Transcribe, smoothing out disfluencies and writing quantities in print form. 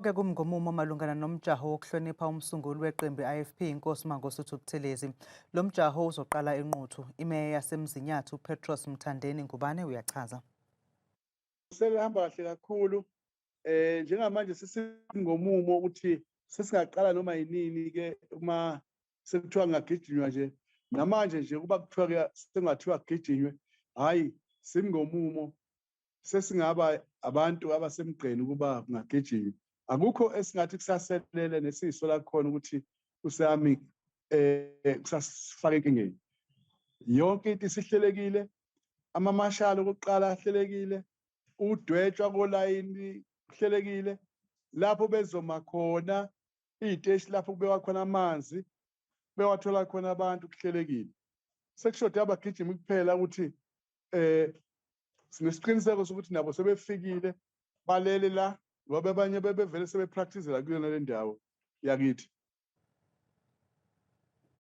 Kumi ngomumo malungana nomjaho wokuhlonipha umsunguli weqembu IFP Inkosi Mangosuthu Buthelezi. Lomjaho uzoqala Nquthu. Imeya yaseMzinyathi uPetros Mthandeni ngubane uyachaza. Selihamba kahle kakhulu njengamanje sesingomumo ukuthi sesingaqala noma yinini ke uma sekuthiwa ngagijinywa nje namanje nje kuba kuthiwa ke sengathiwa gijinywe hayi simngomumo sesingaba abantu abasemgqeni kuba kungagijinywa. Akukho esingathi kusaselele nesiyisola khona ukuthi usami kusasifaka enkingeni. Yonke into isihlelekile, amamashalo okuqala ahlelekile, udwetshwa kolayini kuhlelekile, lapho bezoma khona iziteshi lapho kubekwa khona amanzi bewathola khona abantu kuhlelekile. Sekushoda abagijimi kuphela ukuthi sinesiqiniseko sokuthi nabo sebefikile balele la ngoba abanye bebevele sebepractice la kuyona le ndawo yakithi.